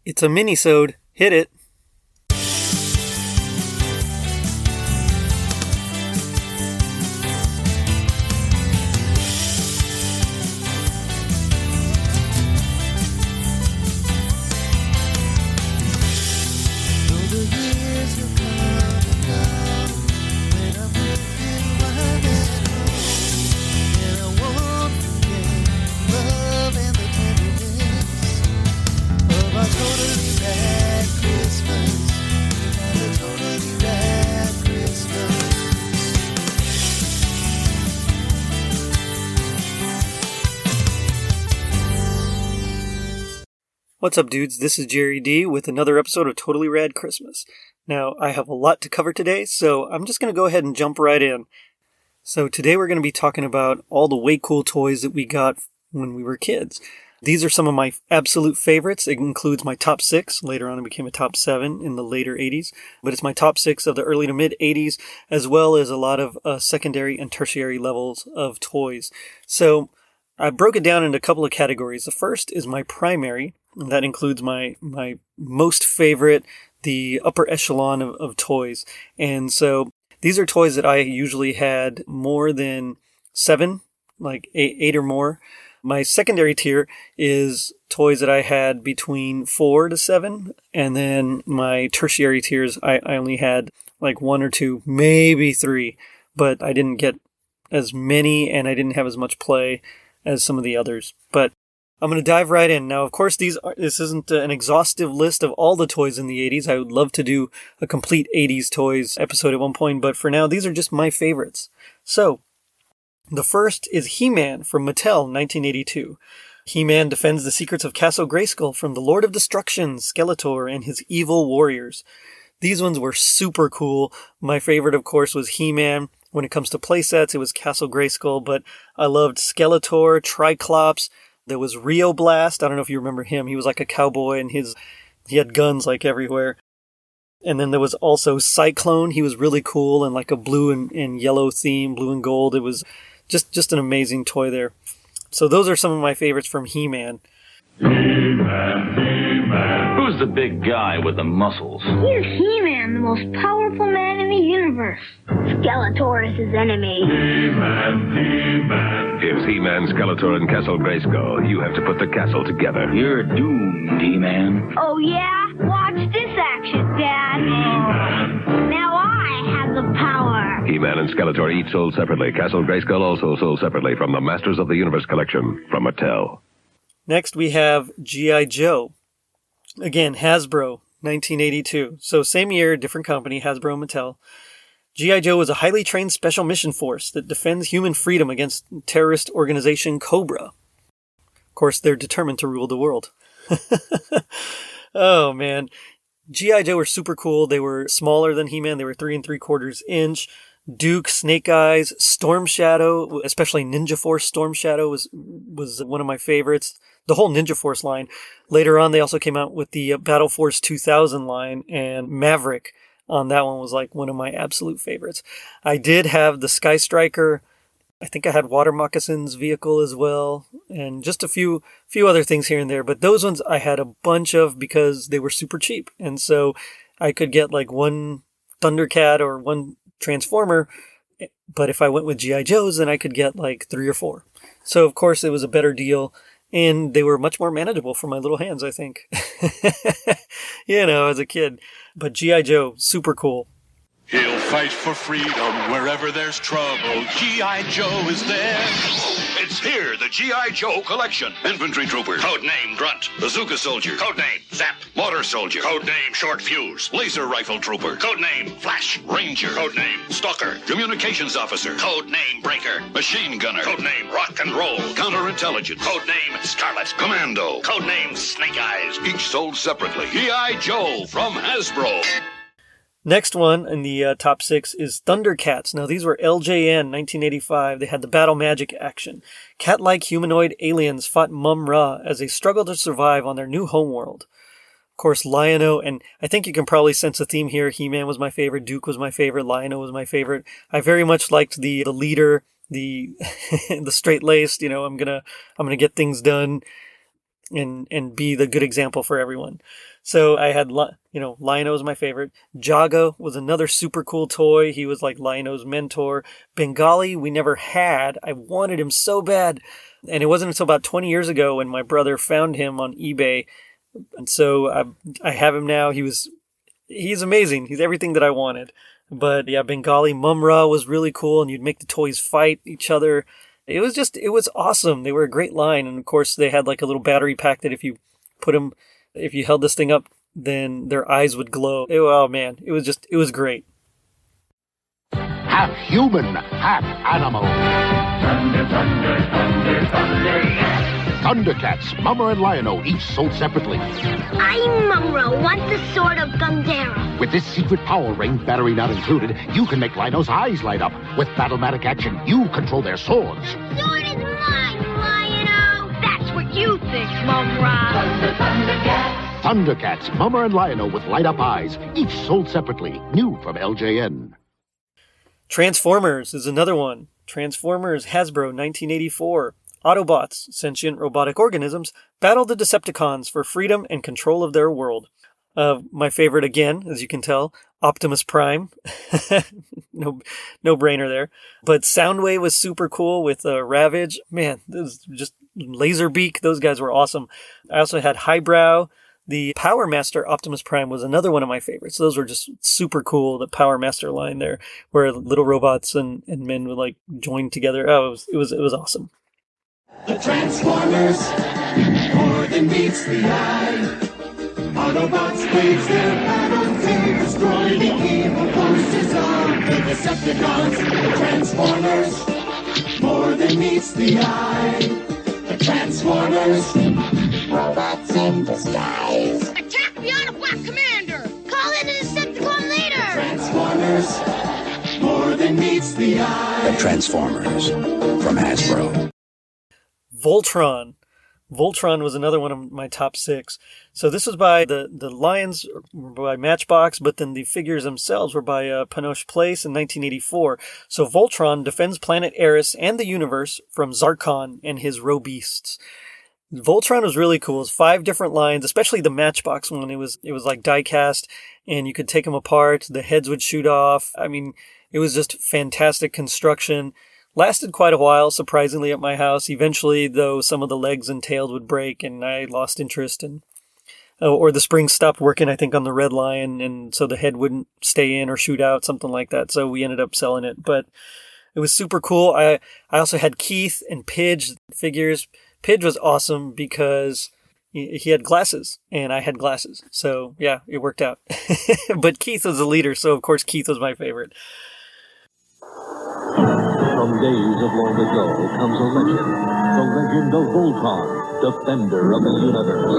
It's a minisode. Hit it. What's up, dudes? This is Jerry D with another episode of Totally Rad Christmas. Now, I have a lot to cover today, so I'm just going to go ahead and jump right in. So today we're going to be talking about all the way cool toys that we got when we were kids. These are some of my absolute favorites. It includes my top 6. Later on it became a top 7 in the later 80s. But it's my top 6 of the early to mid 80s, as well as a lot of secondary and tertiary levels of toys. So I broke it down into a couple of categories. The first is my primary. And that includes my most favorite, the upper echelon of toys. And so these are toys that I usually had more than 7, like 8 or more. My secondary tier is toys that I had between 4 to 7. And then my tertiary tiers, I only had like 1 or 2, maybe 3. But I didn't get as many and I didn't have as much play as some of the others. But I'm going to dive right in. Now, of course, this isn't an exhaustive list of all the toys in the 80s. I would love to do a complete 80s toys episode at one point, but for now, these are just my favorites. So, the first is He-Man from Mattel, 1982. He-Man defends the secrets of Castle Grayskull from the Lord of Destruction, Skeletor, and his evil warriors. These ones were super cool. My favorite, of course, was He-Man. When it comes to playsets, it was Castle Grayskull, but I loved Skeletor, Triclops. There was Rio Blast. I don't know if you remember him. He was like a cowboy and he had guns like everywhere. And then there was also Cyclone. He was really cool and like a blue and yellow theme, blue and gold. It was just an amazing toy there. So those are some of my favorites from He-Man. He-Man, He-Man. Who's the big guy with the muscles? He's He-Man, the most powerful man in the universe. Skeletor is his enemy. He-Man, He-Man. If He-Man, Skeletor, and Castle Grayskull, you have to put the castle together. You're doomed, He-Man. Oh, yeah? Watch this action, Dad. He-Man. Now I have the power. He-Man and Skeletor each sold separately. Castle Grayskull also sold separately from the Masters of the Universe collection from Mattel. Next, we have G.I. Joe. Again, Hasbro, 1982. So same year, different company, Hasbro and Mattel. G.I. Joe is a highly trained special mission force that defends human freedom against terrorist organization Cobra. Of course, they're determined to rule the world. Oh, man. G.I. Joe were super cool. They were smaller than He-Man. They were 3 3/4 inch. Duke, Snake Eyes, Storm Shadow, especially Ninja Force Storm Shadow was one of my favorites. The whole Ninja Force line. Later on, they also came out with the Battle Force 2000 line, and Maverick on that one was like one of my absolute favorites. I did have the Sky Striker. I think I had Water Moccasin's vehicle as well, and just a few other things here and there. But those ones I had a bunch of because they were super cheap, and so I could get like one Thundercat or one Transformer, but if I went with G.I. Joes, then I could get like 3 or 4. So of course it was a better deal, and they were much more manageable for my little hands, I think. As a kid. But G.I. Joe, super cool. He'll fight for freedom wherever there's trouble. G.I. Joe is there. It's here, the G.I. Joe collection. Infantry trooper. Codename Grunt. Bazooka soldier. Codename Zap. Mortar soldier. Codename Short Fuse. Laser rifle trooper. Codename Flash. Ranger. Codename Stalker. Communications officer. Codename Breaker. Machine gunner. Codename Rock and Roll. Counterintelligence. Codename Scarlet. Commando. Codename Snake Eyes. Each sold separately. G.I. Joe from Hasbro. Next one in the top 6 is Thundercats. Now, these were LJN 1985. They had the battle magic action. Cat-like humanoid aliens fought Mum-Ra as they struggled to survive on their new homeworld. Of course, Lion-O, and I think you can probably sense a theme here. He-Man was my favorite. Duke was my favorite. Lion-O was my favorite. I very much liked the leader, the the straight-laced, I'm gonna get things done. and be the good example for everyone. So I had, Lion-O was my favorite. Jaga was another super cool toy. He was like Lion-O's mentor. Bengali we never had. I wanted him so bad. And it wasn't until about 20 years ago when my brother found him on eBay. And so I have him now. He's amazing. He's everything that I wanted. But yeah, Bengali Mumra was really cool, and you'd make the toys fight each other. It was awesome. They were a great line. And of course they had like a little battery pack that if you held this thing up, then their eyes would glow. Oh man, it was great. Half human, half animal. Thundercats, Mumra and Lion-O, each sold separately. I'm Mumra, want the sword of Gundera. With this secret power ring, battery not included, you can make Lion-O's eyes light up. With Battlematic action, you control their swords. Sword is mine, Lion-O. That's what you think, Mumra. Thundercats, Mumra and Lion-O with light-up eyes, each sold separately. New from LJN. Transformers is another one. Transformers, Hasbro, 1984. Autobots, sentient robotic organisms, battle the Decepticons for freedom and control of their world. My favorite, again, as you can tell, Optimus Prime. No brainer there. But Soundwave was super cool with Ravage. Man, this was just Laserbeak. Those guys were awesome. I also had Highbrow. The Power Master Optimus Prime was another one of my favorites. Those were just super cool. The Power Master line there, where little robots and men would like join together. Oh, it was awesome. The Transformers, more than meets the eye. Autobots wage their battle to destroy the evil forces of the Decepticons. The Transformers, more than meets the eye. The Transformers, robots in disguise. Attack the Autobot commander! Call in the Decepticon leader! Transformers, more than meets the eye. The Transformers from Hasbro. Voltron. Voltron was another one of my top 6. So this was by the Lions were by Matchbox, but then the figures themselves were by Panoche Place in 1984. So Voltron defends planet Eris and the universe from Zarkon and his robeasts. Voltron was really cool. It was 5 different lines, especially the Matchbox one. It was like die-cast, and you could take them apart. The heads would shoot off. I mean, it was just fantastic construction. Lasted quite a while, surprisingly, at my house. Eventually, though, some of the legs and tails would break, and I lost interest. Or the springs stopped working, I think, on the Red Lion, and so the head wouldn't stay in or shoot out, something like that. So we ended up selling it. But it was super cool. I also had Keith and Pidge figures. Pidge was awesome because he had glasses, and I had glasses. So, yeah, it worked out. But Keith was the leader, so, of course, Keith was my favorite. From days of long ago comes a legend, the legend of Voltron, defender of the universe.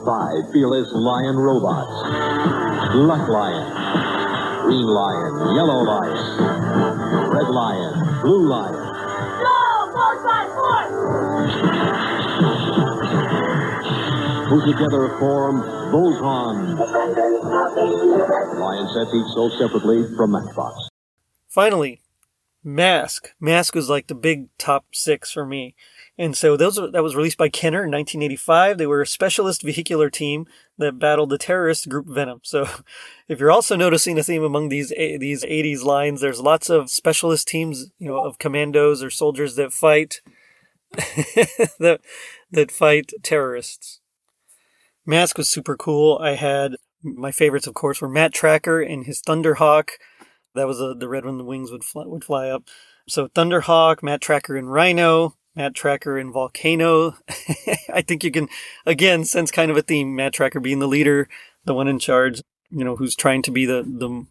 5 fearless lion robots. Black Lion, Green Lion, Yellow Lion, Red Lion, Blue Lion. Go, Voltron force! Who together form Voltron. Lion sets each sold separately from Matchbox. Finally, Mask. Mask was like the big top 6 for me. And so that was released by Kenner in 1985. They were a specialist vehicular team that battled the terrorist group Venom. So if you're also noticing a theme among these 80s lines, there's lots of specialist teams, of commandos or soldiers that fight that fight terrorists. Mask was super cool. I had my favorites, of course, were Matt Tracker and his Thunderhawk. That was the red one. The wings would fly up. So Thunderhawk, Matt Tracker, and Rhino. Matt Tracker and Volcano. I think you can, again, sense kind of a theme. Matt Tracker being the leader, the one in charge, who's trying to be the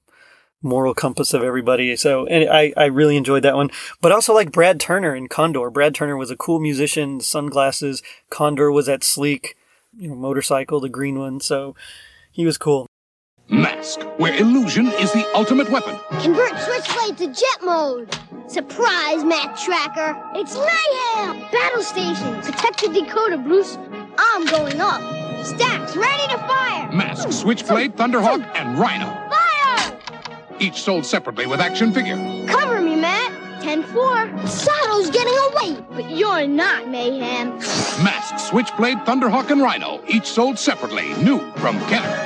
moral compass of everybody. So, and I really enjoyed that one. But also like Brad Turner and Condor. Brad Turner was a cool musician, sunglasses. Condor was that sleek, motorcycle, the green one. So he was cool. Mask, where illusion is the ultimate weapon. Convert Switchblade to jet mode. Surprise, Matt Tracker. It's mayhem. Battle station. Protect the decoder, Bruce. I'm going up. Stacks ready to fire. Mask, Switchblade, Thunderhawk, and Rhino. Fire! Each sold separately with action figure. Cover me, Matt. 10-4. Sato's getting away, but you're not, Mayhem. Mask, Switchblade, Thunderhawk, and Rhino, each sold separately. New from Kenner.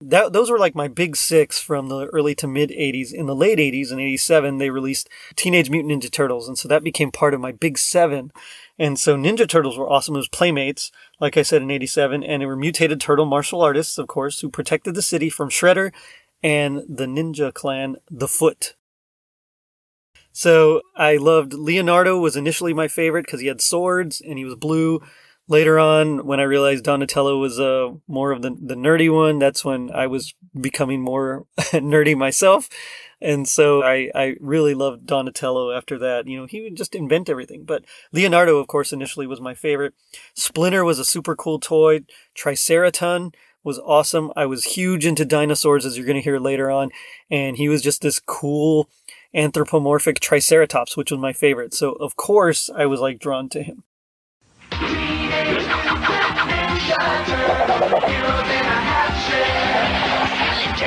Those were like my big six from the early to mid 80s. In the late 80s, in 87, they released Teenage Mutant Ninja Turtles, and so that became part of my big seven. And so Ninja Turtles were awesome. It was Playmates, like I said, in 87, and they were mutated turtle martial artists, of course, who protected the city from Shredder and the ninja clan, the Foot. So I loved Leonardo, was initially my favorite because he had swords and he was blue. Later on, when I realized Donatello was more of the nerdy one, that's when I was becoming more nerdy myself. And so I really loved Donatello after that. You know, he would just invent everything. But Leonardo, of course, initially was my favorite. Splinter was a super cool toy. Triceraton was awesome. I was huge into dinosaurs, as you're going to hear later on. And he was just this cool anthropomorphic Triceratops, which was my favorite. So, of course, I was like drawn to him. Splinter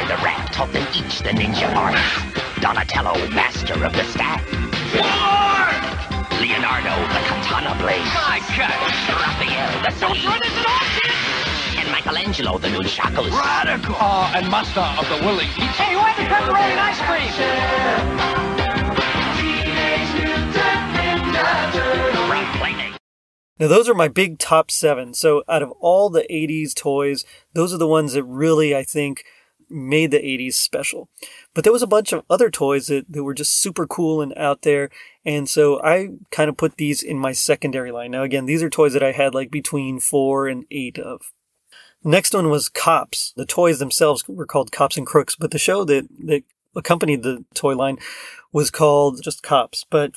the rat taught them each the ninja art. Donatello, master of the staff. War! Leonardo, the katana blade. My God! Raphael, the don't throw this at all, kid! And Michelangelo, the nunchakus. Radical! and master of the willing pizza. Hey, who had the pepperoni and ice cream? Now, those are my big top seven. So out of all the 80s toys, those are the ones that really, I think, made the 80s special. But there was a bunch of other toys that were just super cool and out there. And so I kind of put these in my secondary line. Now, again, these are toys that I had like between 4 and 8 of. The next one was Cops. The toys themselves were called Cops and Crooks, but the show that accompanied the toy line was called just Cops. But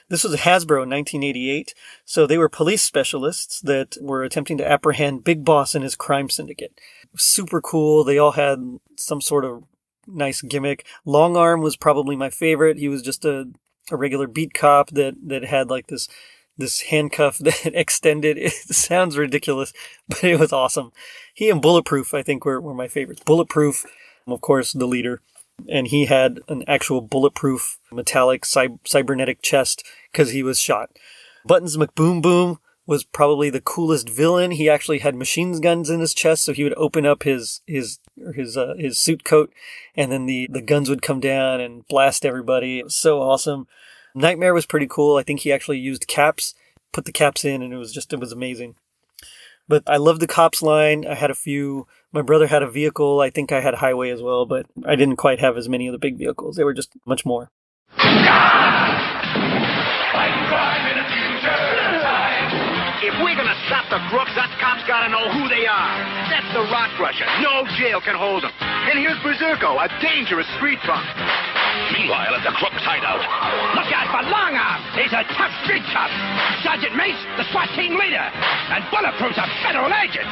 this was Hasbro in 1988. So they were police specialists that were attempting to apprehend Big Boss and his crime syndicate. Super cool. They all had some sort of nice gimmick. Long Arm was probably my favorite. He was just a regular beat cop that had like this handcuff that extended. It sounds ridiculous, but it was awesome. He and Bulletproof, I think, were my favorites. Bulletproof, of course, the leader. And he had an actual bulletproof metallic cybernetic chest because he was shot. Buttons McBoom Boom was probably the coolest villain. He actually had machine guns in his chest, so he would open up his suit coat, and then the guns would come down and blast everybody. It was so awesome. Nightmare was pretty cool. I think he actually used caps, put the caps in, and it was amazing. But I love the Cops line. I had a few. My brother had a vehicle. I think I had Highway as well, but I didn't quite have as many of the big vehicles. They were just much more. If we're gonna stop the crooks, us cops gotta know who they are. That's the Rock Crusher. No jail can hold them. And here's Berserko, a dangerous street punk. Meanwhile, at the Crooks' hideout. Look out for Long Arm. He's a tough street cop. Sergeant Mace, the SWAT team leader. And Bulletproof's a federal agent.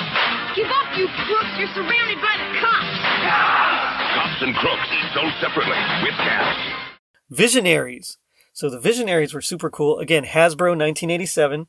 Give up, you crooks. You're surrounded by the cops. Cops and Crooks, sold separately, with cash. Visionaries. So the Visionaries were super cool. Again, Hasbro, 1987.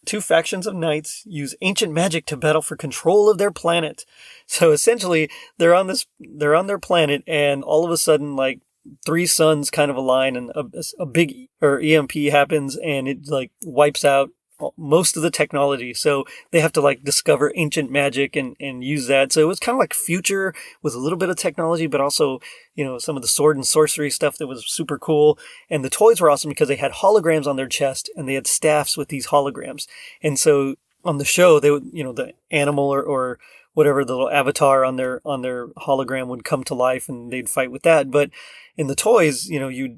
2 factions of knights use ancient magic to battle for control of their planet. So essentially, they're on their planet, and all of a sudden, like 3 suns kind of align, and a big EMP happens, and it like wipes out most of the technology. So they have to like discover ancient magic and use that. So it was kind of like Future with a little bit of technology, but also, you know, some of the sword and sorcery stuff that was super cool. And the toys were awesome because they had holograms on their chest and they had staffs with these holograms. And so on the show, they would, you know, the animal or whatever, the little avatar on their hologram would come to life and they'd fight with that. But in the toys, you know, you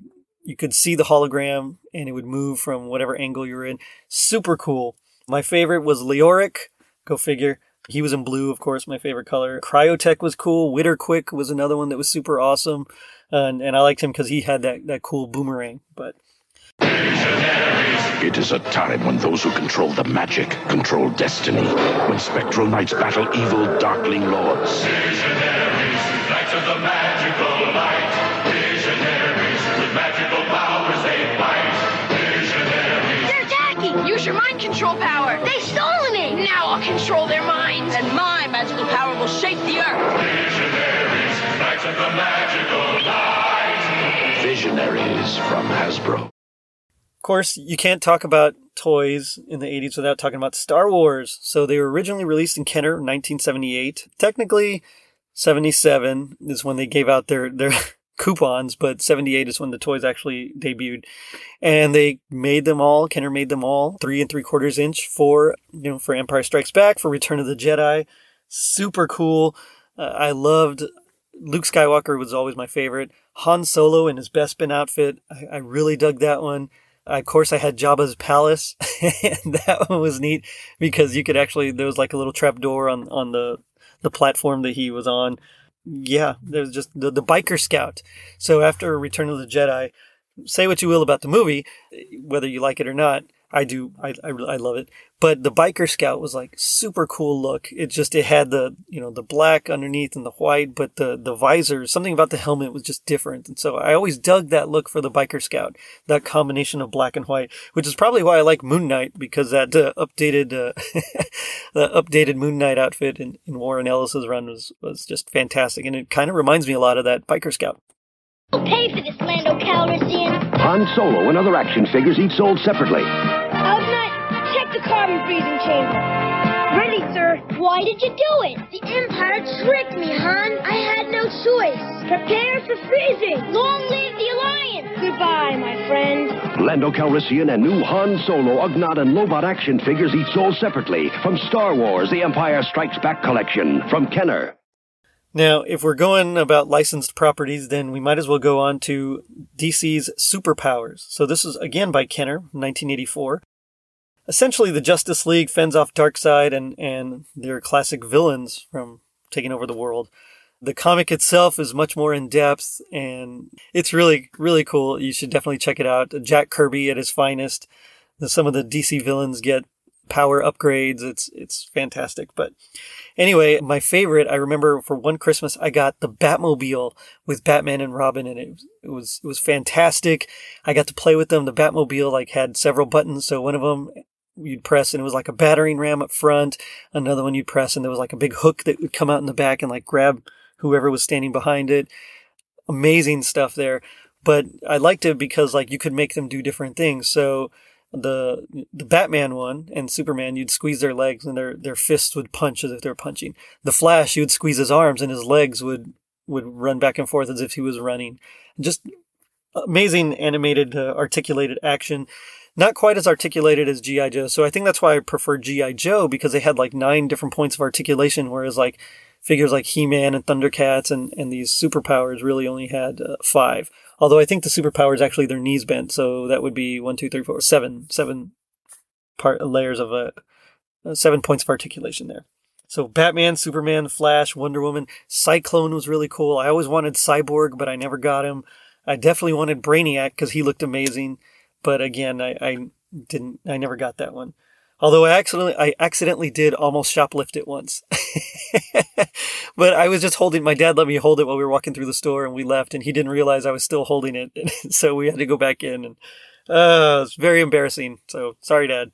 could see the hologram and it would move from whatever angle you're in. Super cool. My favorite was Leoric. Go figure. He was in blue, of course, my favorite color. Cryotech was cool. Witterquick was another one that was super awesome. And I liked him because he had that cool boomerang. But it is a time when those who control the magic control destiny. When spectral knights battle evil darkling lords. Visionaries, knights of the magical light. Visionaries, with magical powers they fight. Visionaries. They're attacking! Use your mind control power! They've stolen it! Now I'll control their minds, and my magical power will shape the earth! Visionaries, knights of the magical light. Visionaries. Visionaries from Hasbro. Of course, you can't talk about toys in the 80s without talking about Star Wars. So they were originally released in Kenner in 1978. Technically, 77 is when they gave out their coupons, but 78 is when the toys actually debuted. And they made them all, Kenner made them all, 3 3/4 inch for Empire Strikes Back, for Return of the Jedi. Super cool. I loved Luke Skywalker, was always my favorite. Han Solo in his Bespin outfit. I really dug that one. Of course, I had Jabba's palace, and that one was neat because you could actually, there was like a little trap door on the platform that he was on. Yeah, there's just the biker scout. So after Return of the Jedi, say what you will about the movie, whether you like it or not, I do. I love it. But the biker scout was like super cool look. It had the black underneath and the white, but the visor, something about the helmet was just different. And so I always dug that look for the biker scout, that combination of black and white, which is probably why I like Moon Knight, because that updated the updated Moon Knight outfit in Warren Ellis's run was just fantastic. And it kind of reminds me a lot of that biker scout. Pay for this, Lando Calrissian. Han Solo and other action figures each sold separately. Ugnaught, check the carbon freezing chamber. Ready, sir. Why did you do it? The Empire tricked me, Han. I had no choice. Prepare for freezing. Long live the Alliance. Goodbye, my friend. Lando Calrissian and new Han Solo, Ugnaught, and Lobot action figures each sold separately from Star Wars, The Empire Strikes Back collection from Kenner. Now, if we're going about licensed properties, then we might as well go on to DC's Superpowers. So this is, again, by Kenner, 1984. Essentially, the Justice League fends off Darkseid and their classic villains from taking over the world. The comic itself is much more in-depth, and it's really, really cool. You should definitely check it out. Jack Kirby at his finest. Some of the DC villains get power upgrades. It's fantastic. But anyway, my favorite, I remember for one Christmas, I got the Batmobile with Batman and Robin in it. It was fantastic. I got to play with them. The Batmobile had several buttons. So one of them you'd press and it was like a battering ram up front. Another one you'd press and there was like a big hook that would come out in the back and grab whoever was standing behind it. Amazing stuff there. But I liked it because you could make them do different things. So the Batman one and Superman, you'd squeeze their legs and their fists would punch as if they were punching. The Flash, you would squeeze his arms and his legs would run back and forth as if he was running. Just amazing animated, articulated action. Not quite as articulated as G.I. Joe. So I think that's why I prefer G.I. Joe, because they had 9 different points of articulation, whereas figures like He-Man and Thundercats and these superpowers really only had 5. Although I think the superpowers actually their knees bent, so that would be 7 layers of 7 points of articulation there. So Batman, Superman, Flash, Wonder Woman, Cyclone was really cool. I always wanted Cyborg, but I never got him. I definitely wanted Brainiac because he looked amazing, but again, I never got that one. Although I accidentally did almost shoplift it once. But I was just holding, my dad let me hold it while we were walking through the store and we left and he didn't realize I was still holding it. So we had to go back in and it was very embarrassing. So sorry, Dad.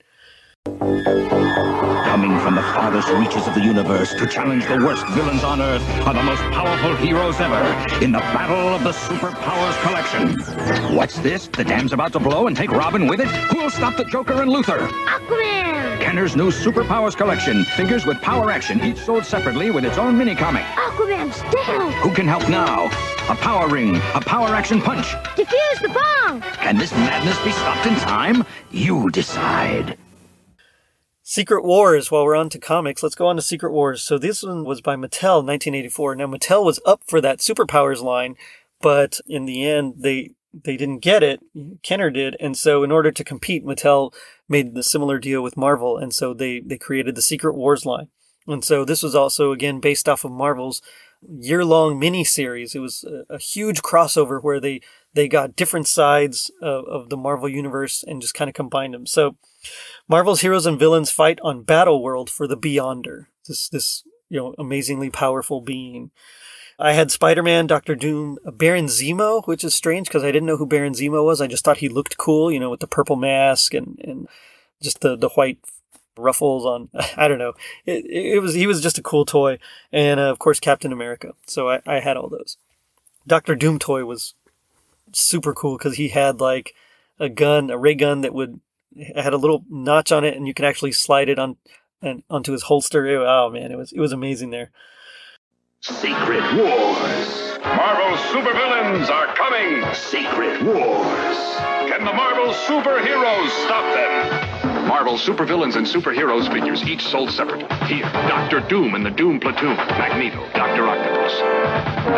Coming from the farthest reaches of the universe to challenge the worst villains on Earth are the most powerful heroes ever in the Battle of the Superpowers collection. What's this? The dam's about to blow and take Robin with it? Who'll stop the Joker and Luthor? Aquaman! Kenner's new Superpowers collection. Figures with power action, each sold separately with its own mini-comic. Aquaman's down! Who can help now? A power ring, a power action punch. Defuse the bomb! Can this madness be stopped in time? You decide. Secret Wars, while we're on to comics, let's go on to Secret Wars. So this one was by Mattel, 1984. Now Mattel was up for that Superpowers line, but in the end, they didn't get it. Kenner did. And so in order to compete, Mattel made the similar deal with Marvel. And so they created the Secret Wars line. And so this was also, again, based off of Marvel's year-long mini-series. It was a huge crossover where they got different sides of the Marvel universe and just kind of combined them. So Marvel's heroes and villains fight on Battle World for the Beyonder, this amazingly powerful being. I had Spider-Man, Dr. Doom, Baron Zemo, which is strange because I didn't know who Baron Zemo was. I just thought he looked cool, with the purple mask and just the white ruffles on. I don't know. He was just a cool toy, and of course Captain America. So I had all those. Dr. Doom toy was super cool because he had like a ray gun that had a little notch on it, and you could actually slide it onto his holster. Oh man, it was amazing there. Secret Wars. Marvel supervillains are coming. Secret Wars. Can the Marvel superheroes stop them? Marvel supervillains and superheroes figures, each sold separately. Here, Doctor Doom and the Doom Platoon, Magneto, Dr. Octopus.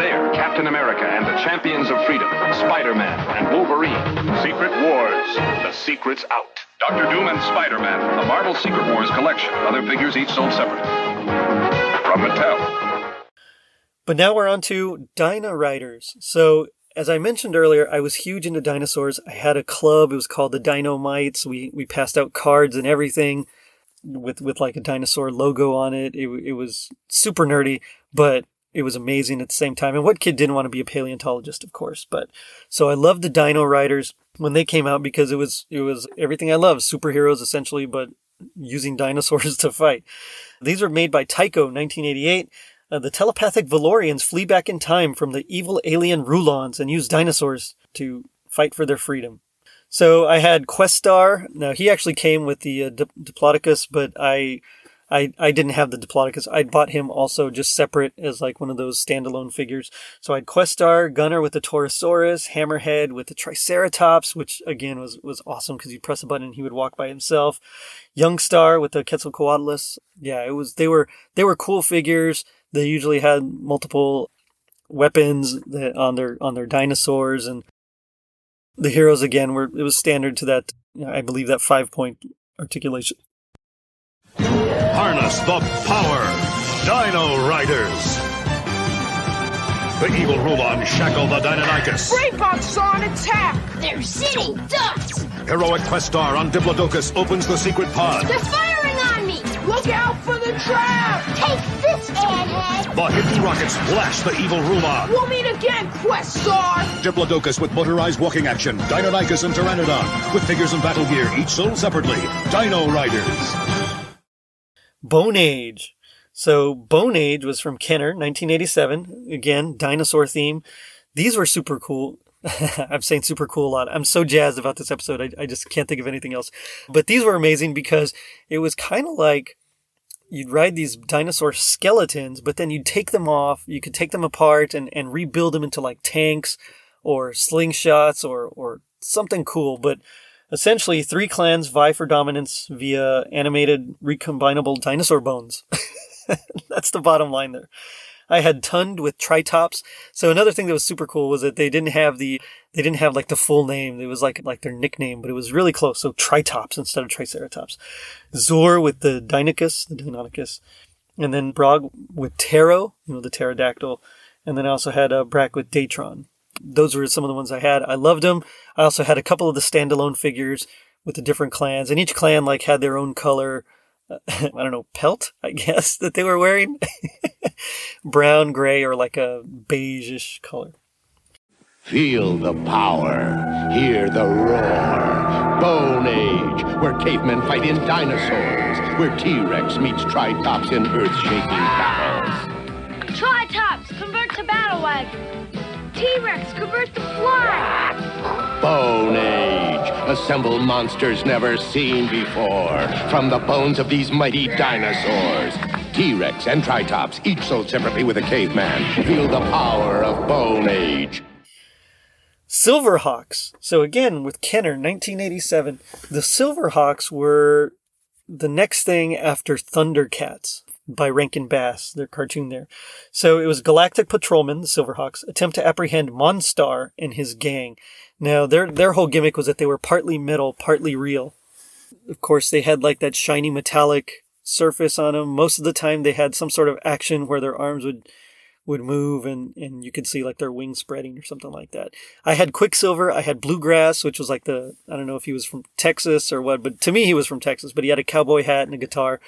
There, Captain America and the Champions of Freedom, Spider-Man and Wolverine. Secret Wars. The secret's out. Dr. Doom and Spider-Man from the Marvel Secret Wars collection. Other figures each sold separately. From Mattel. But now we're on to Dino Riders. So, as I mentioned earlier, I was huge into dinosaurs. I had a club. It was called the Dino-Mites. We passed out cards and everything with like a dinosaur logo on it. It was super nerdy, but it was amazing at the same time. And what kid didn't want to be a paleontologist, of course? But so I loved the Dino Riders when they came out because it was everything I love. Superheroes, essentially, but using dinosaurs to fight. These were made by Tyco, 1988. The telepathic Valorians flee back in time from the evil alien Rulons and use dinosaurs to fight for their freedom. So I had Questar. Now, he actually came with the Diplodocus, but I didn't have the Diplodocus. I bought him also just separate as like one of those standalone figures. So I had Questar, Gunner with the Torosaurus, Hammerhead with the Triceratops, which again was awesome because you press a button and he would walk by himself. Youngstar with the Quetzalcoatlus. Yeah, they were cool figures. They usually had multiple weapons on their dinosaurs, and the heroes again it was standard to that, I believe, that 5-point articulation. Harness the power, Dino Riders. The evil Rulon shackle the Deinonychus. Brainbots on attack! They're sitting ducks! Heroic Questar on Diplodocus opens the secret pod. They're firing on me! Look out for the trap! Take this, airhead! The hidden rockets blast the evil Rulon. We'll meet again, Questar! Diplodocus with motorized walking action. Deinonychus and Pteranodon with figures and battle gear, each sold separately. Dino Riders. Bone Age. So Bone Age was from Kenner, 1987. Again, dinosaur theme. These were super cool. I'm saying super cool a lot. I'm so jazzed about this episode. I just can't think of anything else. But these were amazing because it was kind of like you'd ride these dinosaur skeletons, but then you'd take them off. You could take them apart and rebuild them into like tanks or slingshots or something cool. But essentially, 3 clans vie for dominance via animated recombinable dinosaur bones. That's the bottom line there. I had Tund with Tritops. So another thing that was super cool was that they didn't have like the full name. It was like their nickname, but it was really close. So Tritops instead of Triceratops. Zor with the Deinonychus. And then Brog with Ptero, the pterodactyl. And then I also had Brack with Datron. Those were some of the ones I had. I loved them. I also had a couple of the standalone figures with the different clans, and each clan like had their own color. I don't know, pelt, I guess, that they were wearing. Brown, gray, or like a beige-ish color. Feel the power. Hear the roar. Bone Age, where cavemen fight in dinosaurs. Where T-Rex meets Tritops in earth-shaking battles. Tritops, convert to battle wagon. T-Rex, convert to fly. Bone Age, assemble monsters never seen before. From the bones of these mighty dinosaurs. T-Rex and Tritops, each sold separately with a caveman. Feel the power of Bone Age. Silverhawks. So again, with Kenner, 1987, the Silverhawks were the next thing after Thundercats by Rankin Bass, their cartoon there. So it was Galactic Patrolmen, the Silverhawks, attempt to apprehend Monstar and his gang. Now, their whole gimmick was that they were partly metal, partly real. Of course, they had like that shiny metallic surface on them. Most of the time, they had some sort of action where their arms would move and you could see like their wings spreading or something like that. I had Quicksilver. I had Bluegrass, which was like I don't know if he was from Texas or what, but to me, he was from Texas, but he had a cowboy hat and a guitar.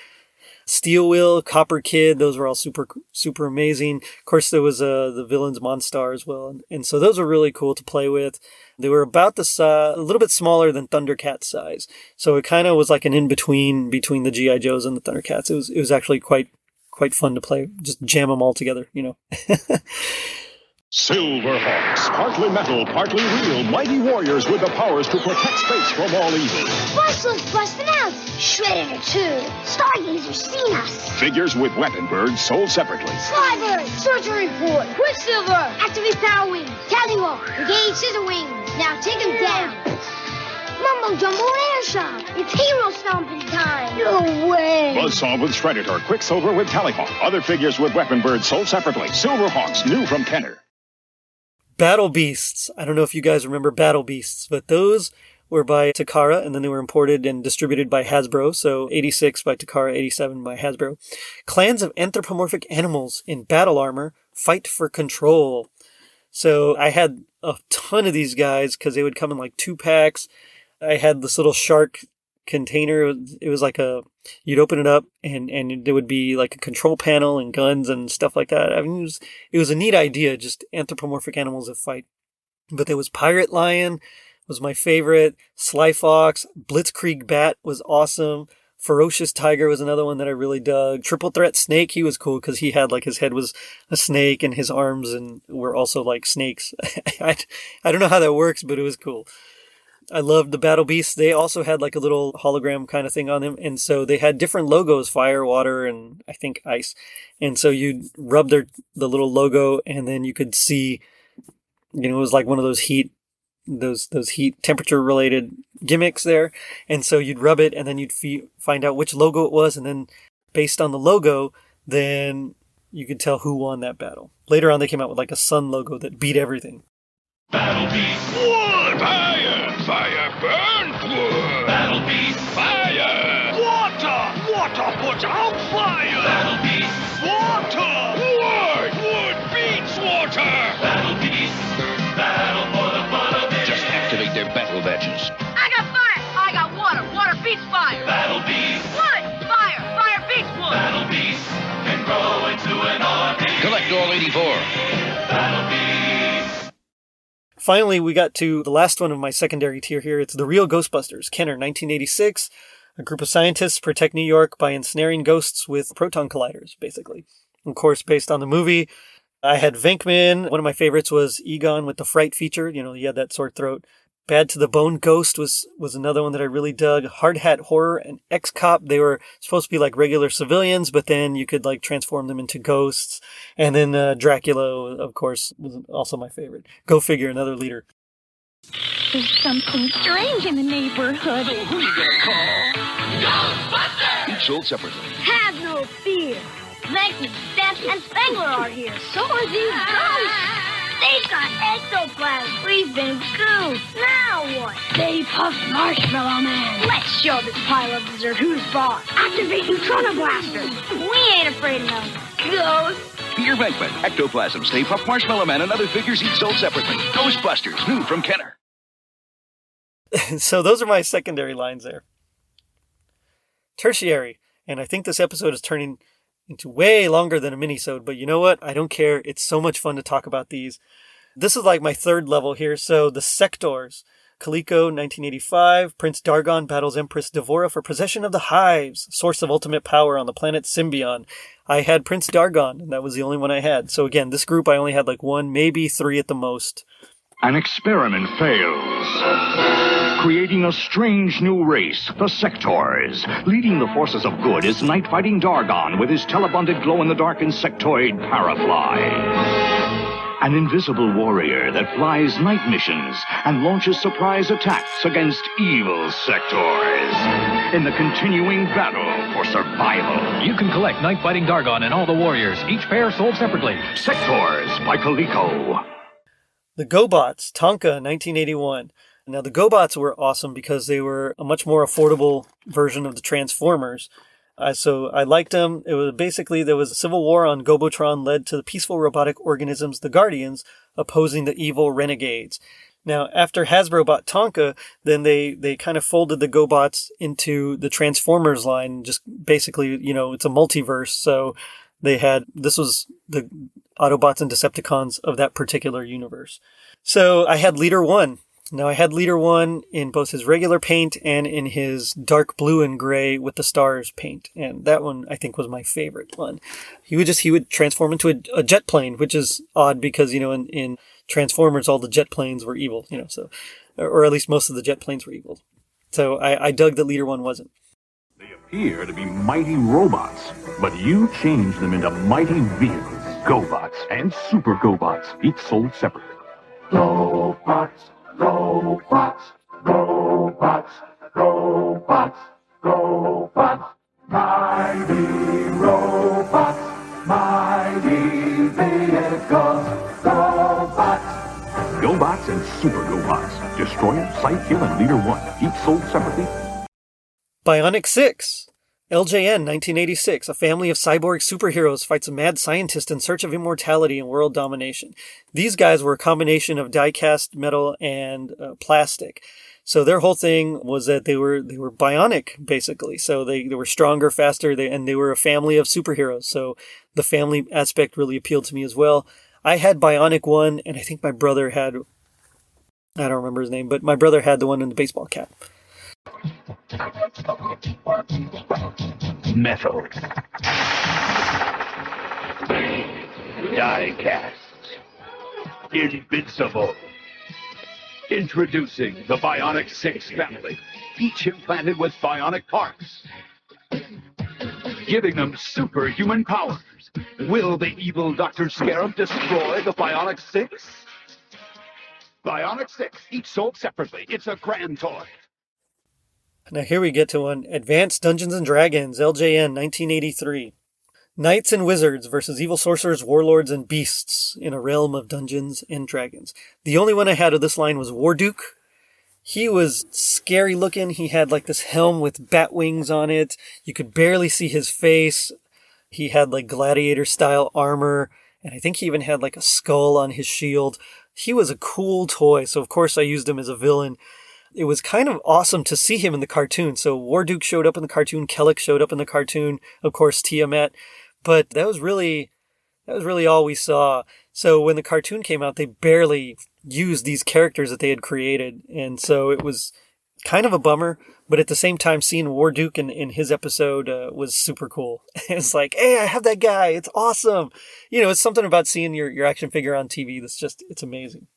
Steel Wheel, Copper Kid, those were all super, super amazing. Of course, there was the villains Monstar as well. And so those were really cool to play with. They were about the size, a little bit smaller than Thundercat size. So it kind of was like an in-between between the G.I. Joes and the Thundercats. It was actually quite fun to play. Just jam them all together, Silverhawks, partly metal, partly real, mighty warriors with the powers to protect space from all evil. Bustles busting out. Shredder 2. Stargazer seen us. Figures with weapon birds sold separately. Slybird. Surgery report. Quicksilver. Activate power wings. Tallywog. Engage scissor wings. Now take them down. Mumbo Jumbo Air Shot. It's hero stomping time. No way. Buzzsaw with Shredder, Quicksilver with Tallyhawk. Other figures with weapon birds sold separately. Silverhawks, new from Kenner. Battle Beasts. I don't know if you guys remember Battle Beasts, but those were by Takara, and then they were imported and distributed by Hasbro. So 86 by Takara, 87 by Hasbro. Clans of anthropomorphic animals in battle armor fight for control. So I had a ton of these guys because they would come in like 2-packs. I had this little shark container. It was like you'd open it up and there would be like a control panel and guns and stuff like that. I mean, it was a neat idea, just anthropomorphic animals that fight. But there was Pirate Lion was my favorite. Sly Fox, Blitzkrieg Bat was awesome. Ferocious Tiger was another one that I really dug. Triple Threat Snake, he was cool because he had like his head was a snake and his arms and were also like snakes. I don't know how that works, but it was cool. I loved the Battle Beasts. They also had like a little hologram kind of thing on them. And so they had different logos, fire, water, and I think ice. And so you'd rub the little logo and then you could see, it was like one of those heat temperature related gimmicks there. And so you'd rub it and then you'd find out which logo it was. And then based on the logo, then you could tell who won that battle. Later on, they came out with like a sun logo that beat everything. Battle Beast. Wood. Fire. Fire burns wood. Battle Beast. Fire. Water. Water puts out fire. Battle Beast. Water. Wood. Wood beats water. Battle Beast. Battle for the fun of it. Just activate their battle badges. I got fire. I got water. Water beats fire. Battle Beast. Wood. Fire. Fire beats wood. Battle Beast can grow into an army. Collect all 84. Battle Beast. Finally, we got to the last one of my secondary tier here. It's the real Ghostbusters. Kenner, 1986. A group of scientists protect New York by ensnaring ghosts with proton colliders, basically. Of course, based on the movie. I had Venkman. One of my favorites was Egon with the fright feature. He had that sore throat. Bad to the Bone Ghost was another one that I really dug. Hard Hat Horror and X-Cop. They were supposed to be like regular civilians, but then you could like transform them into ghosts. And then Dracula, of course, was also my favorite. Go figure, another leader. There's something strange in the neighborhood. So who you gonna call? Ghostbusters! Each sold separately. Have no fear. Magnus, Stamps, and Spangler are here. So are these ghosts. They've got ectoplasm breathed in goo. Now what? They puff Marshmallow Man. Let's show this pile of dessert who's boss. Activate Neutrona Blaster. We ain't afraid of no ghosts. Peter Venkman, Ectoplasm, Stay Puft Marshmallow Man, and other figures each sold separately. Ghostbusters, new from Kenner. So those are my secondary lines there. Tertiary. And I think this episode is turning into way longer than a minisode, but you know what? I don't care. It's so much fun to talk about these. This is like my third level here. So the Sectors. Coleco, 1985. Prince Dargon battles Empress Devora for possession of the hives, source of ultimate power on the planet Symbion. I had Prince Dargon, and that was the only one I had. So again, this group I only had like one, maybe three at the most. An experiment fails, creating a strange new race, the Sectors. Leading the forces of good is night-fighting Dargon with his telebonded glow-in-the-dark insectoid Parafly. An invisible warrior that flies night missions and launches surprise attacks against evil Sectors. In the continuing battle for survival. You can collect night-fighting Dargon and all the warriors, each pair sold separately. Sectors by Coleco. The GoBots, Tonka, 1981. Now, the GoBots were awesome because they were a much more affordable version of the Transformers. So I liked them. It was basically, there was a civil war on Gobotron led to the peaceful robotic organisms, the Guardians, opposing the evil Renegades. Now, after Hasbro bought Tonka, then they kind of folded the GoBots into the Transformers line. Just basically, it's a multiverse. So this was the Autobots and Decepticons of that particular universe. So I had Leader 1. Now, I had Leader 1 in both his regular paint and in his dark blue and gray with the stars paint. And that one, I think, was my favorite one. He would transform into a jet plane, which is odd because, in Transformers, all the jet planes were evil, so, or at least most of the jet planes were evil. So I dug that Leader 1 wasn't. They appear to be mighty robots, but you change them into mighty vehicles. GoBots and Super GoBots, each sold separately. GoBots, GoBots, GoBots, GoBots, GoBots, mighty robots, mighty vehicles, GoBots. GoBots and Super GoBots, Destroyer, Sight-Kill, and Leader 1, each sold separately. Bionic 6. LJN 1986, a family of cyborg superheroes fights a mad scientist in search of immortality and world domination. These guys were a combination of die-cast metal and plastic. So their whole thing was that they were bionic, basically. So they were stronger, faster, and they were a family of superheroes. So the family aspect really appealed to me as well. I had Bionic 1, and I think my brother had, I don't remember his name, but my brother had the one in the baseball cap. Metal. Die-cast. Invincible. Introducing the Bionic 6 family, each implanted with bionic parts, giving them superhuman powers. Will the evil Dr. Scarab destroy the Bionic 6? Bionic 6, each sold separately. It's a grand toy. Now here we get to one. Advanced Dungeons & Dragons, LJN 1983. Knights and wizards versus evil sorcerers, warlords, and beasts in a realm of Dungeons and Dragons. The only one I had of this line was Warduke. He was scary looking. He had like this helm with bat wings on it. You could barely see his face. He had like gladiator style armor. And I think he even had like a skull on his shield. He was a cool toy. So of course I used him as a villain. It was kind of awesome to see him in the cartoon. So Warduke showed up in the cartoon. Kellic showed up in the cartoon. Of course, Tiamat. But that was really all we saw. So when the cartoon came out, they barely used these characters that they had created. And so it was kind of a bummer. But at the same time, seeing Warduke in his episode was super cool. It's like, hey, I have that guy. It's awesome. It's something about seeing your action figure on TV it's amazing.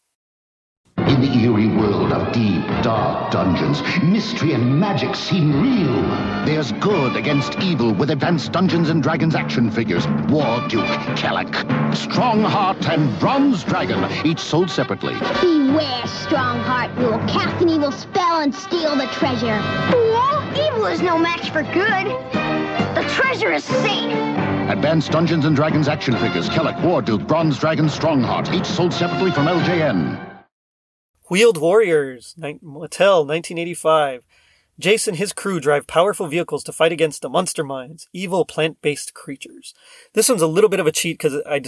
In the eerie world of deep, dark dungeons, mystery and magic seem real. There's good against evil with Advanced Dungeons & Dragons action figures. Warduke, Kellic, Strongheart, and Bronze Dragon, each sold separately. Beware, Strongheart. You will cast an evil spell and steal the treasure. Fool! Evil is no match for good. The treasure is safe. Advanced Dungeons & Dragons action figures, Kellic, Warduke, Bronze Dragon, Strongheart, each sold separately from LJN. Wheeled Warriors, Mattel, 1985. Jason and his crew drive powerful vehicles to fight against the monster minds, evil plant-based creatures. This one's a little bit of a cheat because I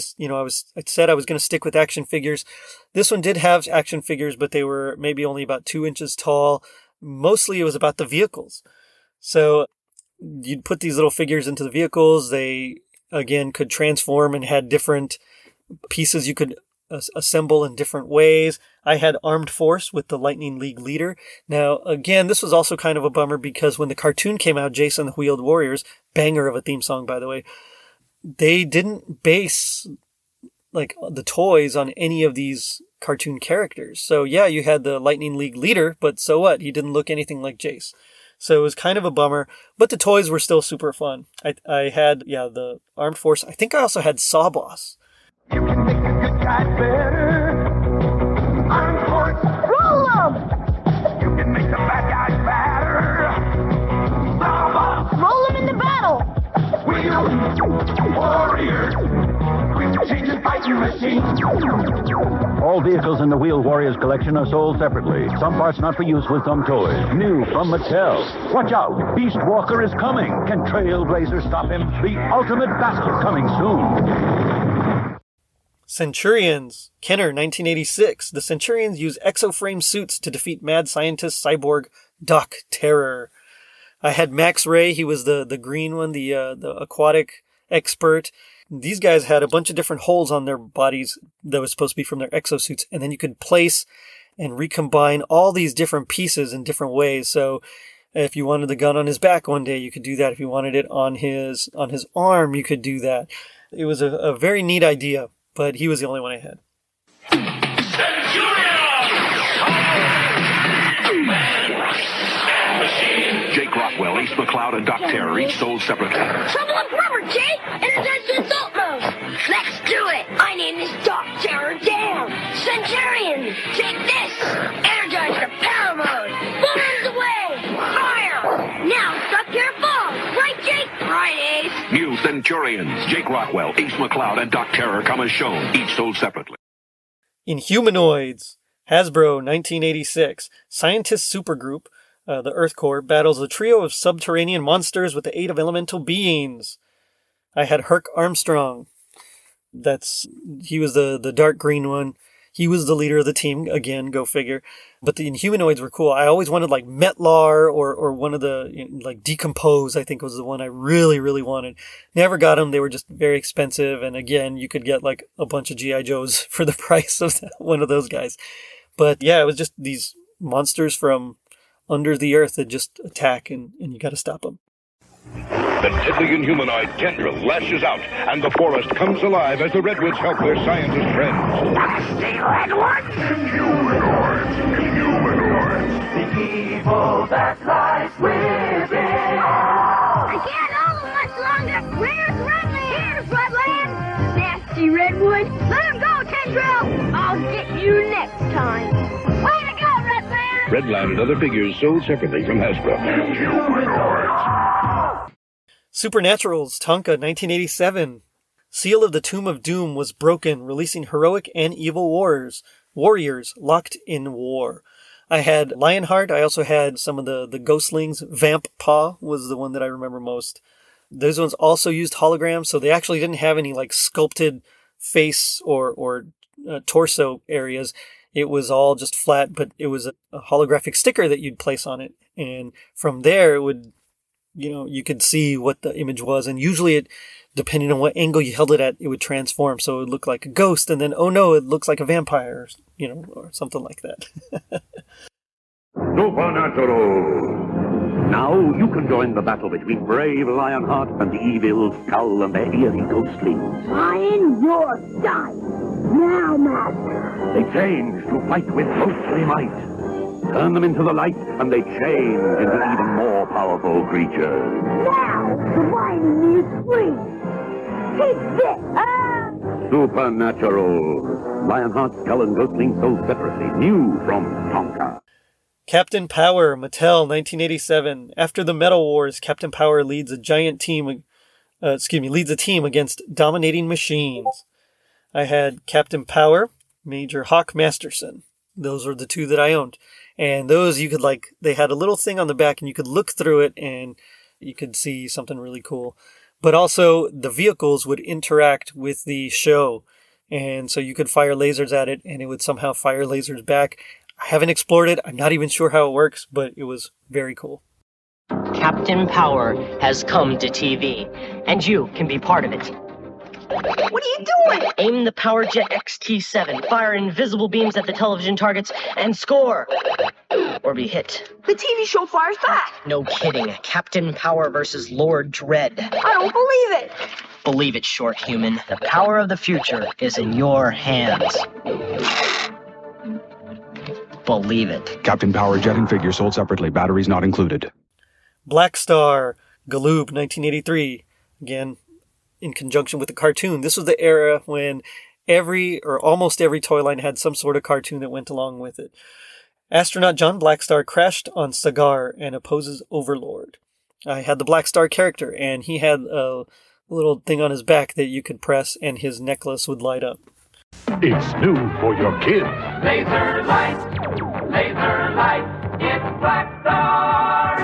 said I was going to stick with action figures. This one did have action figures, but they were maybe only about 2 inches tall. Mostly it was about the vehicles. So you'd put these little figures into the vehicles. They, again, could transform and had different pieces you could assemble in different ways. I had Armed Force with the Lightning League leader. Now, again, this was also kind of a bummer because when the cartoon came out, Jason the Wheeled Warriors, banger of a theme song, by the way, they didn't base like the toys on any of these cartoon characters. So yeah, you had the Lightning League leader, but so what? He didn't look anything like Jace. So it was kind of a bummer, but the toys were still super fun. I had, the Armed Force. I think I also had Sawboss. You can make the good guys better. Armed Force, roll 'em! You can make the bad guys badder. Sawboss, roll 'em into battle. Wheel Warriors, quick change and fight your machine. All vehicles in the Wheel Warriors collection are sold separately. Some parts not for use with some toys. New from Mattel. Watch out! Beast Walker is coming. Can Trailblazer stop him? The ultimate battle coming soon. Centurions, Kenner, 1986. The Centurions use exoframe suits to defeat mad scientist cyborg Doc Terror. I had Max Ray. He was the green one, the aquatic expert. These guys had a bunch of different holes on their bodies that was supposed to be from their exosuits, and then you could place and recombine all these different pieces in different ways. So if you wanted the gun on his back one day, you could do that. If you wanted it on his arm, you could do that. It was a very neat idea, but he was the only one I had. Jake Rockwell, Ace McCloud, and Doc Terror, each sold separately. Trouble with rubber, Jake! Energize the assault mode! Let's do it! My name is Doc Terror Down! Centurion! Take this! Energize the power mode! Fires away! Fire! Now suck your balls! Right, Jake? Right, Ace? New Centurions, Jake Rockwell, Ace McCloud, and Doc Terror come as shown, each sold separately. Inhumanoids, Hasbro, 1986. Scientist supergroup, the Earth Corps, battles a trio of subterranean monsters with the aid of elemental beings. I had Herc Armstrong. He was the dark green one. He was the leader of the team. Again, go figure. But the Inhumanoids were cool. I always wanted like Metlar or one of the, like Decompose, I think was the one I really, really wanted. Never got them. They were just very expensive. And again, you could get like a bunch of G.I. Joes for the price of one of those guys. But yeah, it was just these monsters from under the earth that just attack and you got to stop them. The deadly inhumanoid tendril lashes out, and the forest comes alive as the redwoods help their scientist friends. Nasty redwoods! Inhumanoids! The evil that lies within. I can't hold him much longer! Where's Redland? Here's Redland! Nasty redwood! Let him go, Tendril! I'll get you next time! Way to go, Redland! Redland and other figures sold separately from Hasbro. Inhumanoids! Supernaturals, Tonka, 1987. Seal of the Tomb of Doom was broken, releasing heroic and evil warriors locked in war. I had Lionheart. I also had some of the Ghostlings. Vamp Paw was the one that I remember most. Those ones also used holograms, so they actually didn't have any like sculpted face or torso areas. It was all just flat, but it was a holographic sticker that you'd place on it. And from there, it would, you could see what the image was. And usually it, depending on what angle you held it at, it would transform. So it would look like a ghost. And then, oh no, it looks like a vampire, or something like that. Supernatural! Now you can join the battle between brave Lionheart and the evil Skull and their eerie ghostlings. Lion, your die! Now, Master! They change to fight with ghostly might. Turn them into the light, and they change into even more powerful creatures. Now, the lion is free! Take this! Supernatural. Lionheart, Skull, and Ghostling sold separately. New from Tonka. Captain Power, Mattel, 1987. After the Metal Wars, Captain Power leads a team against dominating machines. I had Captain Power, Major Hawk Masterson. Those are the two that I owned. And those you could they had a little thing on the back and you could look through it and you could see something really cool. But also the vehicles would interact with the show. And so you could fire lasers at it and it would somehow fire lasers back. I haven't explored it. I'm not even sure how it works, but it was very cool. Captain Power has come to TV, and you can be part of it. What are you doing? Aim the PowerJet XT7, fire invisible beams at the television targets, and score! Or be hit. The TV show fires back. No kidding. Captain Power versus Lord Dread. I don't believe it. Believe it, short human. The power of the future is in your hands. Believe it. Captain Power jet and figure sold separately. Batteries not included. Black Star, Galoob, 1983. Again, in conjunction with the cartoon. This was the era when almost every toy line had some sort of cartoon that went along with it. Astronaut John Blackstar crashed on Sagar and opposes Overlord. I had the Blackstar character, and he had a little thing on his back that you could press, and his necklace would light up. It's new for your kids. Laser light, it's Black Star.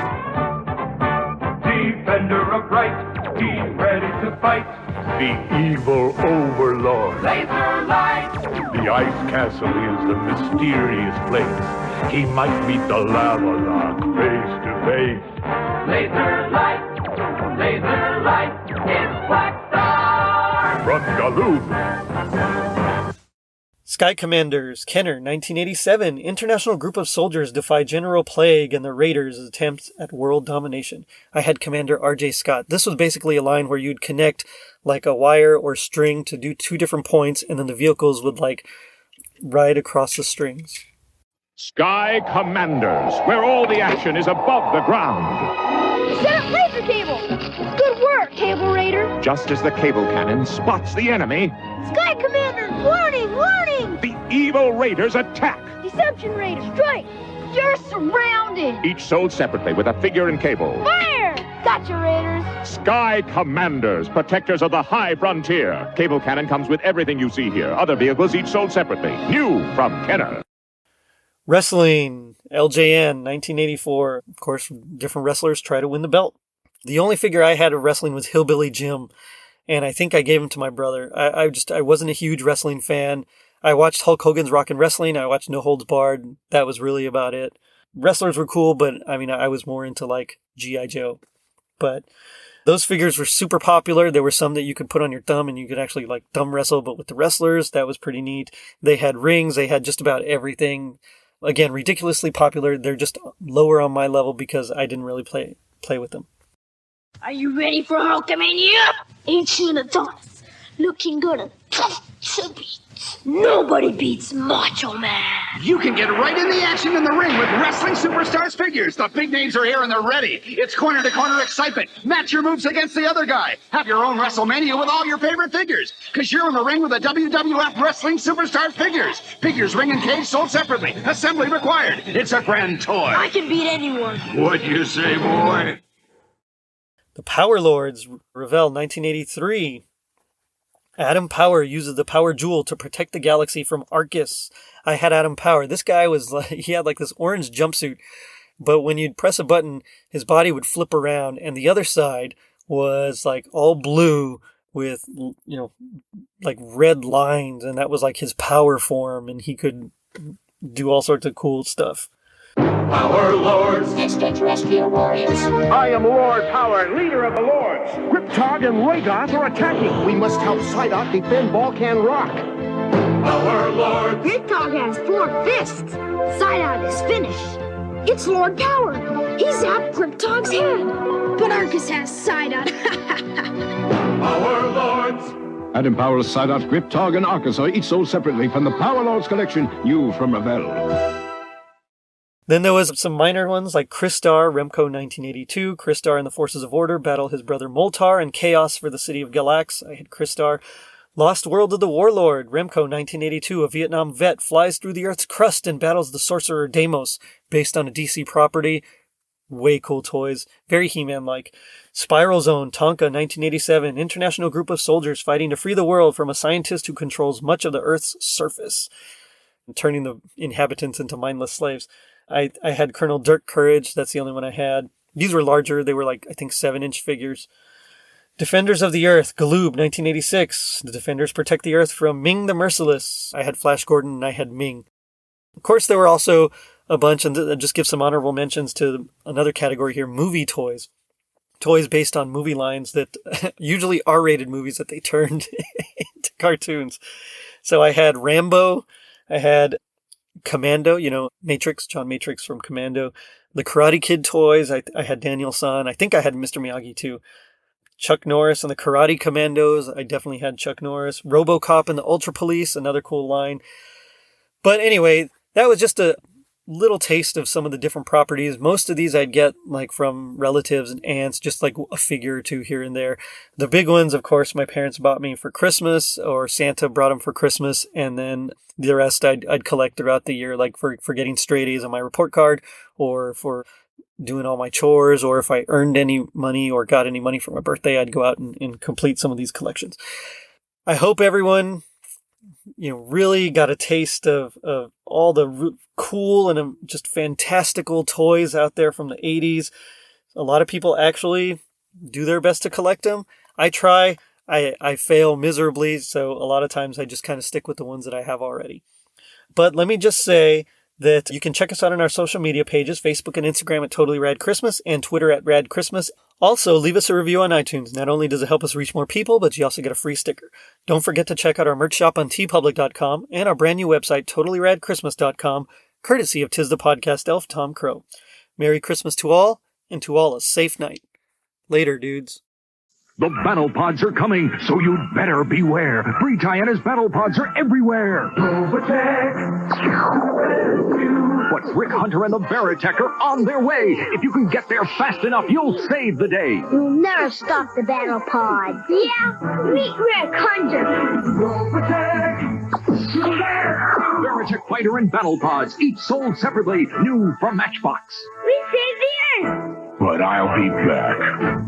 Defender of right, he's ready to fight. The evil overlord. Laser light. The Ice Castle is a mysterious place. He might meet the lava lock face to face. Laser light, it's Black Star. From Galoob. Sky Commanders, Kenner, 1987. International group of soldiers defy General Plague and the Raiders' attempts at world domination. I had Commander R.J. Scott. This was basically a line where you'd connect like a wire or string to do 2 different points, and then the vehicles would like ride across the strings. Sky Commanders, where all the action is above the ground. Set up laser cable! Good work, Cable Raider! Just as the cable cannon spots the enemy, Sky Commanders, warning, warning! the evil raiders attack. Deception Raider, strike! You're surrounded! Each sold separately with a figure and cable. Fire! Gotcha, Raiders! Sky Commanders, protectors of the high frontier. Cable cannon comes with everything you see here. Other vehicles each sold separately. New from Kenner. Wrestling, LJN, 1984. Of course, different wrestlers try to win the belt. The only figure I had of wrestling was Hillbilly Jim, and I think I gave him to my brother. I wasn't a huge wrestling fan. I watched Hulk Hogan's Rockin' Wrestling. I watched No Holds Barred. That was really about it. Wrestlers were cool, but I mean, I was more into like G.I. Joe. But those figures were super popular. There were some that you could put on your thumb and you could actually like thumb wrestle, but with the wrestlers, that was pretty neat. They had rings. They had just about everything. Again, ridiculously popular. They're just lower on my level because I didn't really play with them. Are you ready for Hulkamania? Ancient Adonis, looking good and tough to beat. Nobody beats Macho Man. You can get right in the action in the ring with Wrestling Superstars figures. The big names are here and they're ready. It's corner-to-corner excitement. Match your moves against the other guy. Have your own WrestleMania with all your favorite figures. Because you're in the ring with the WWF Wrestling Superstars figures. Figures, ring, and cage sold separately. Assembly required. It's a grand toy. I can beat anyone. What'd you say, boy? The Power Lords, Revell, 1983. Adam Power uses the Power Jewel to protect the galaxy from Arcus. I had Adam Power. This guy was like, he had like this orange jumpsuit, but when you'd press a button, his body would flip around, and the other side was like all blue with, like red lines, and that was like his power form, and he could do all sorts of cool stuff. Power Lords, extraterrestrial warriors. I am Lord Power, leader of the Lords. Griptog and Rhaegar are attacking. We must help Psyduck defend Balkan Rock. Power Lords. Griptog has 4 fists. Psyduck is finished. It's Lord Power. He zapped Griptog's head. But Arcus has Psyduck. Power Lords. Adam Power, Psyduck, Griptog, and Arcus are each sold separately from the Power Lords collection, new from Revell. Then there was some minor ones like Kristar, Remco 1982, Kristar and the Forces of Order battle his brother Moltar, and Chaos for the City of Galax. I had Kristar. Lost World of the Warlord, Remco 1982, a Vietnam vet flies through the Earth's crust and battles the sorcerer Deimos, based on a DC property. Way cool toys. Very He-Man-like. Spiral Zone, Tonka 1987, international group of soldiers fighting to free the world from a scientist who controls much of the Earth's surface, and turning the inhabitants into mindless slaves. I had Colonel Dirk Courage. That's the only one I had. These were larger. They were like, I think, 7-inch figures. Defenders of the Earth, Galoob, 1986. The Defenders protect the Earth from Ming the Merciless. I had Flash Gordon and I had Ming. Of course, there were also a bunch, and I'll just give some honorable mentions to another category here, movie toys. Toys based on movie lines that, usually R-rated movies that they turned into cartoons. So I had Rambo. I had Commando, Matrix, John Matrix from Commando. The Karate Kid toys, I had Daniel San. I think I had Mr. Miyagi too. Chuck Norris and the Karate Commandos, I definitely had Chuck Norris. RoboCop and the Ultra Police, another cool line. But anyway, that was just a little taste of some of the different properties. Most of these I'd get like from relatives and aunts, just like a figure or two here and there. The big ones, of course, my parents bought me for Christmas, or Santa brought them for Christmas, and then the rest I'd collect throughout the year, like for getting straight A's on my report card, or for doing all my chores, or if I earned any money or got any money for my birthday, I'd go out and complete some of these collections. I hope everyone really got a taste of all the cool and just fantastical toys out there from the 80s. A lot of people actually do their best to collect them. I try. I fail miserably, so a lot of times I just kind of stick with the ones that I have already. But let me just say that you can check us out on our social media pages, Facebook and Instagram at Totally Rad Christmas and Twitter at Rad Christmas. Also, leave us a review on iTunes. Not only does it help us reach more people, but you also get a free sticker. Don't forget to check out our merch shop on tpublic.com and our brand new website, totallyradchristmas.com, courtesy of Tis the Podcast Elf, Tom Crow. Merry Christmas to all, and to all a safe night. Later, dudes. The battle pods are coming, so you'd better beware. Breetai and his battle pods are everywhere. But Rick Hunter and the Veritech are on their way. If you can get there fast enough, you'll save the day. You'll never stop the battle pod. Yeah, meet Rick Hunter. Veritech Fighter and Battle Pods, each sold separately, new from Matchbox. We saved the Earth. But I'll be back.